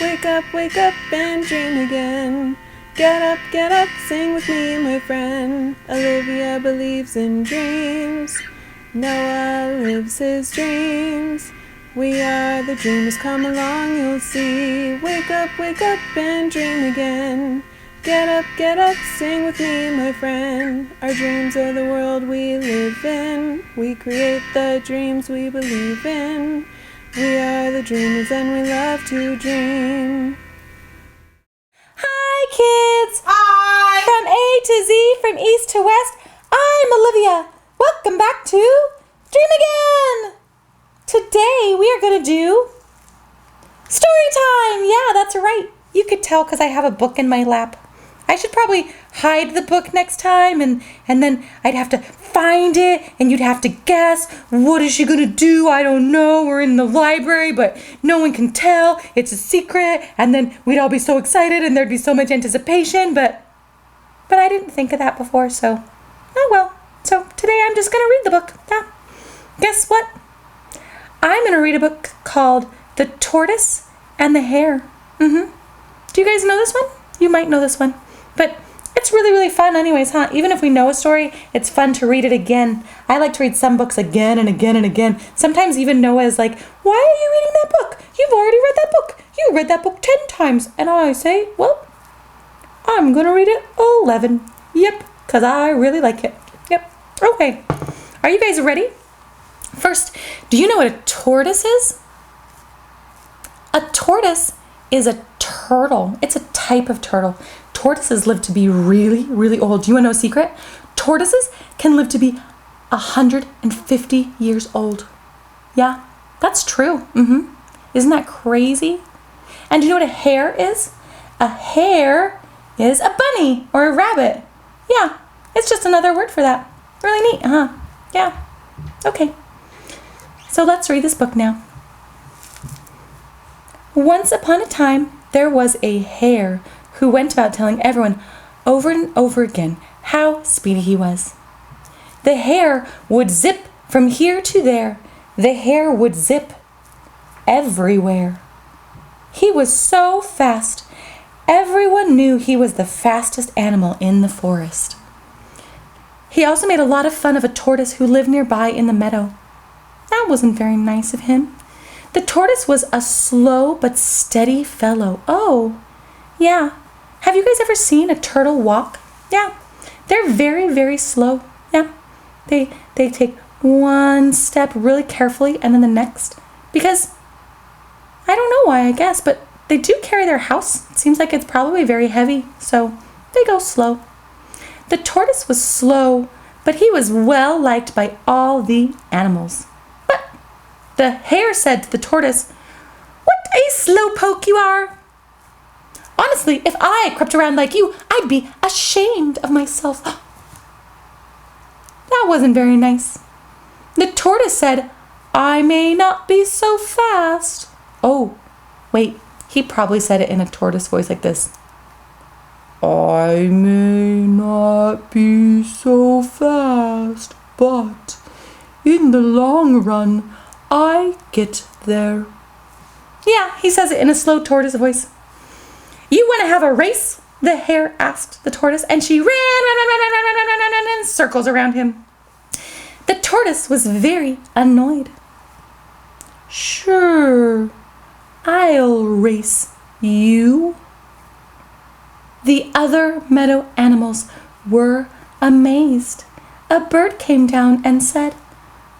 wake up and dream again. Get up, sing with me, my friend. Olivia believes in dreams. Noah lives his dreams. We are the dreamers, come along, you'll see. Wake up and dream again. Get up, sing with me, my friend. Our dreams are the world we live in. We create the dreams we believe in. We are the dreamers and we love to dream. Hi, kids! Hi! From A to Z, from east to west, I'm Olivia. Welcome back to Dream Again! Today we are going to do Storytime! Yeah, that's right. You could tell because I have a book in my lap. I should probably hide the book next time and then I'd have to find it and you'd have to guess, what is she gonna do? I don't know. We're in the library, but no one can tell. It's a secret. And then we'd all be so excited and there'd be so much anticipation, but I didn't think of that before, so oh well. So today I'm just gonna read the book. Yeah. Guess what? I'm gonna read a book called The Tortoise and the Hare. Do you guys know this one? You might know this one. But it's really, really fun anyways, huh? Even if we know a story, it's fun to read it again. I like to read some books again and again and again. Sometimes even Noah is like, why are you reading that book? You've already read that book. You read that book 10 times. And I say, well, I'm going to read it 11. Yep, because I really like it. Yep. Okay. Are you guys ready? First, do you know what a tortoise is? A tortoise is a turtle. It's a type of turtle. Tortoises live to be really, really old. Do you want to know a secret? Tortoises can live to be 150 years old. Yeah, that's true. Isn't that crazy? And do you know what a hare is? A hare is a bunny or a rabbit. Yeah, it's just another word for that. Really neat, huh? Yeah. Okay. So let's read this book now. Once upon a time, there was a hare who went about telling everyone over and over again how speedy he was. The hare would zip from here to there. The hare would zip everywhere. He was so fast, everyone knew he was the fastest animal in the forest. He also made a lot of fun of a tortoise who lived nearby in the meadow. That wasn't very nice of him. The tortoise was a slow but steady fellow. Oh, yeah. Have you guys ever seen a turtle walk? Yeah. They're very, very slow. Yeah. They take one step really carefully and then the next. Because, I don't know why, I guess, but they do carry their house. It seems like it's probably very heavy, so they go slow. The tortoise was slow, but he was well liked by all the animals. But the hare said to the tortoise, "What a slowpoke you are! Honestly, if I crept around like you, I'd be ashamed of myself." That wasn't very nice. The tortoise said, "I may not be so fast." Oh, wait, he probably said it in a tortoise voice like this. "I may not be so fast, but in the long run, I get there." Yeah, he says it in a slow tortoise voice. "You want to have a race?" the hare asked the tortoise, and she ran in circles around him. The tortoise was very annoyed. "Sure, I'll race you." The other meadow animals were amazed. A bird came down and said,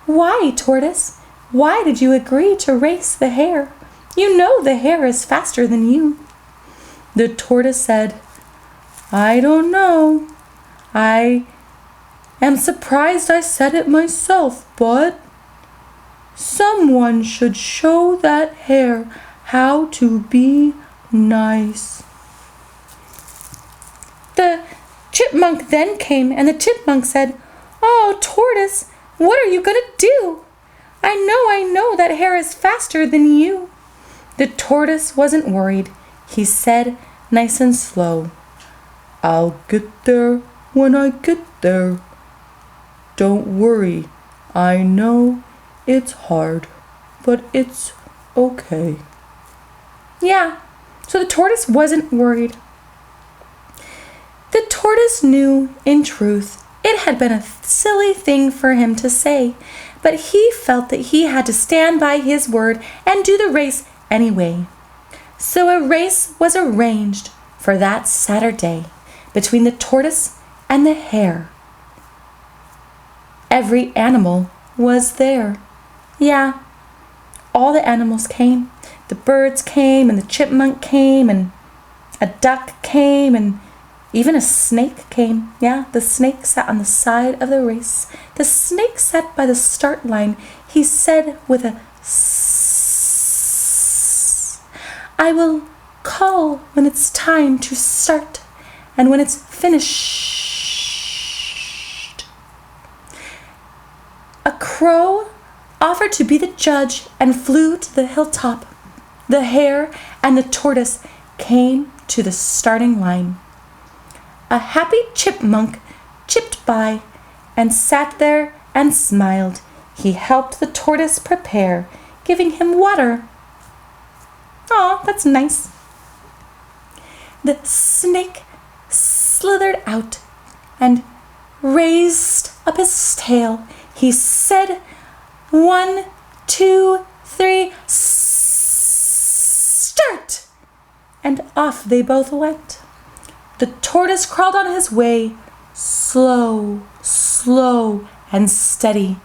"Why, tortoise? Why did you agree to race the hare? You know the hare is faster than you." The tortoise said, "I don't know. I am surprised I said it myself, but someone should show that hare how to be nice." The chipmunk then came, and the chipmunk said, "Oh, tortoise, what are you going to do? I know that hare is faster than you." The tortoise wasn't worried. He said, nice and slow, "I'll get there when I get there. Don't worry. I know it's hard, but it's okay." Yeah, So the tortoise wasn't worried. The tortoise knew, in truth, it had been a silly thing for him to say, but he felt that he had to stand by his word and do the race anyway. So a race was arranged for that Saturday between the tortoise and the hare. Every animal was there. Yeah, all the animals came. The birds came, and the chipmunk came, and a duck came, and even a snake came. Yeah, the snake sat on the side of the race. The snake sat by the start line. He said with a "Sss, I will call when it's time to start, and when it's finished." A crow offered to be the judge and flew to the hilltop. The hare and the tortoise came to the starting line. A happy chipmunk chipped by and sat there and smiled. He helped the tortoise prepare, giving him water. Aw, that's nice. The snake slithered out and raised up his tail. He said, 1, 2, 3, start! And off they both went. The tortoise crawled on his way, slow, slow, and steady.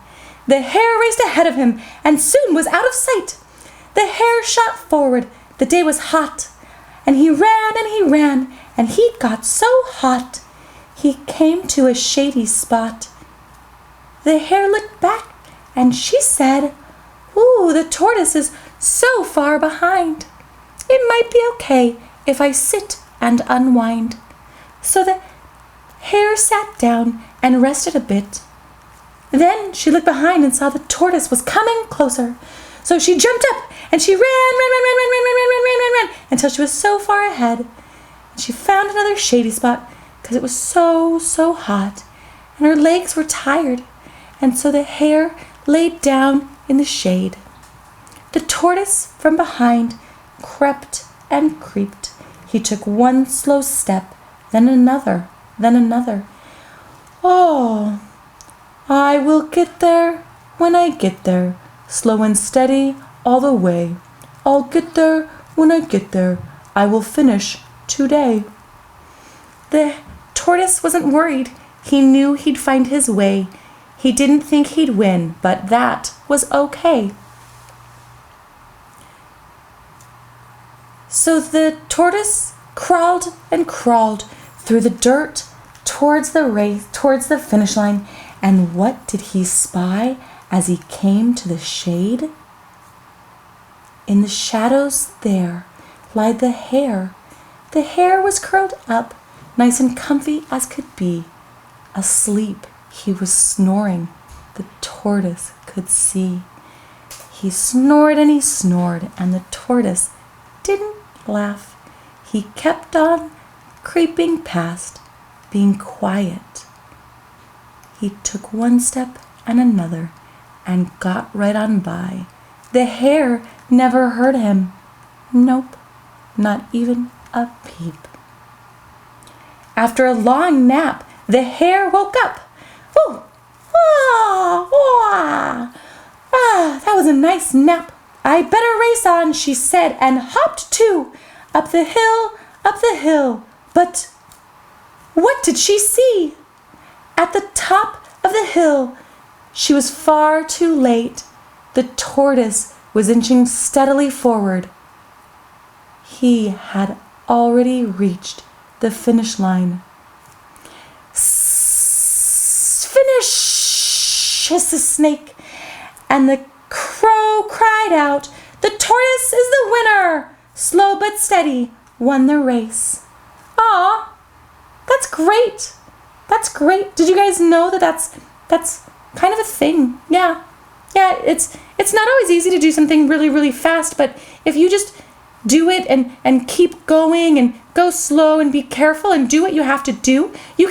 The hare raced ahead of him and soon was out of sight. The hare shot forward. The day was hot, and he ran, and he got so hot. He came to a shady spot. The hare looked back, and she said, "Ooh, the tortoise is so far behind. It might be okay if I sit and unwind." So the hare sat down and rested a bit. Then she looked behind and saw the tortoise was coming closer. So she jumped up and she ran until she was so far ahead. And she found another shady spot because it was so hot and her legs were tired. And so the hare laid down in the shade. The tortoise from behind crept and creeped. He took one slow step, then another, then another. "Oh, I will get there when I get there, slow and steady all the way. I'll get there when I get there. I will finish today." The tortoise wasn't worried. He knew he'd find his way. He didn't think he'd win, but that was okay. So the tortoise crawled and crawled through the dirt towards the finish line. And what did he spy as he came to the shade? In the shadows there lied the hare. The hare was curled up, nice and comfy as could be. Asleep, he was snoring. The tortoise could see. He snored, and the tortoise didn't laugh. He kept on creeping past, being quiet. He took one step and another and got right on by. The hare never heard him. Nope, not even a peep. After a long nap, the hare woke up. "Ooh, that was a nice nap. I better race on," she said, and hopped too, up the hill. But what did she see? At the top of the hill, she was far too late. The tortoise was inching steadily forward. He had already reached the finish line. "Finish!" hissed the snake, and the crow cried out, "The tortoise is the winner! Slow but steady, won the race." Aw, that's great. That's great. Did you guys know that that's kind of a thing? Yeah, it's not always easy to do something really fast, but if you just do it and keep going and go slow and be careful and do what you have to do, you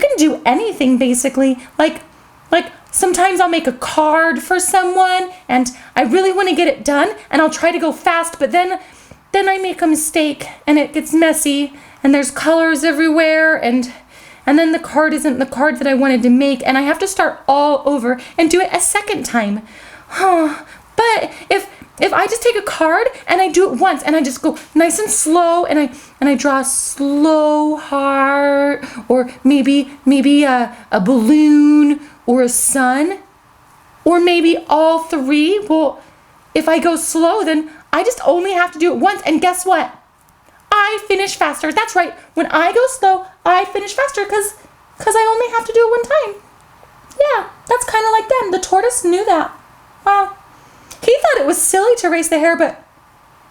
can do anything basically. Like sometimes I'll make a card for someone and I really want to get it done and I'll try to go fast, but then then I make a mistake and it gets messy and there's colors everywhere and then the card isn't the card that I wanted to make and I have to start all over and do it a second time. But if I just take a card and I do it once and I just go nice and slow and I draw a slow heart or maybe a balloon or a sun or maybe all three, well, if I go slow, then I just only have to do it once. And guess what? I finish faster. That's right. When I go slow, I finish faster because I only have to do it one time. Yeah, that's kind of like them. The tortoise knew that. Wow. He thought it was silly to race the hare, but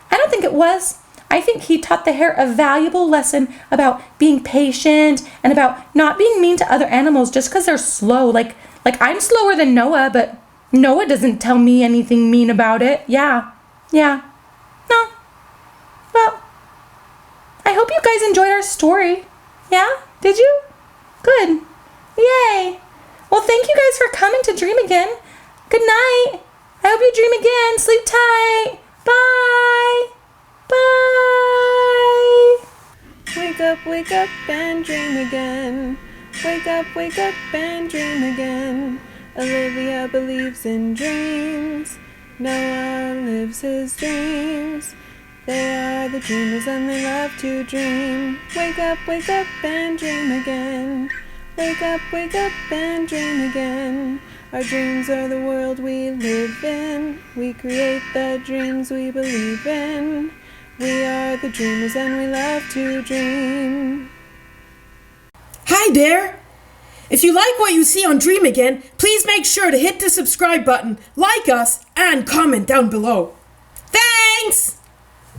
I don't think it was. I think he taught the hare a valuable lesson about being patient and about not being mean to other animals just because they're slow. Like I'm slower than Noah, but Noah doesn't tell me anything mean about it. Yeah. No. Well, I hope you guys enjoyed our story. Yeah? Did you? Good. Yay. Well, thank you guys for coming to Dream Again. Good night. I hope you dream again. Sleep tight. Bye. Bye. Wake up and dream again. Wake up and dream again. Olivia believes in dreams. Noah lives his dreams. They are the dreamers and they love to dream. Wake up and dream again. Wake up and dream again. Our dreams are the world we live in. We create the dreams we believe in. We are the dreamers and we love to dream. Hi there! If you like what you see on Dream Again, please make sure to hit the subscribe button, like us, and comment down below. Thanks!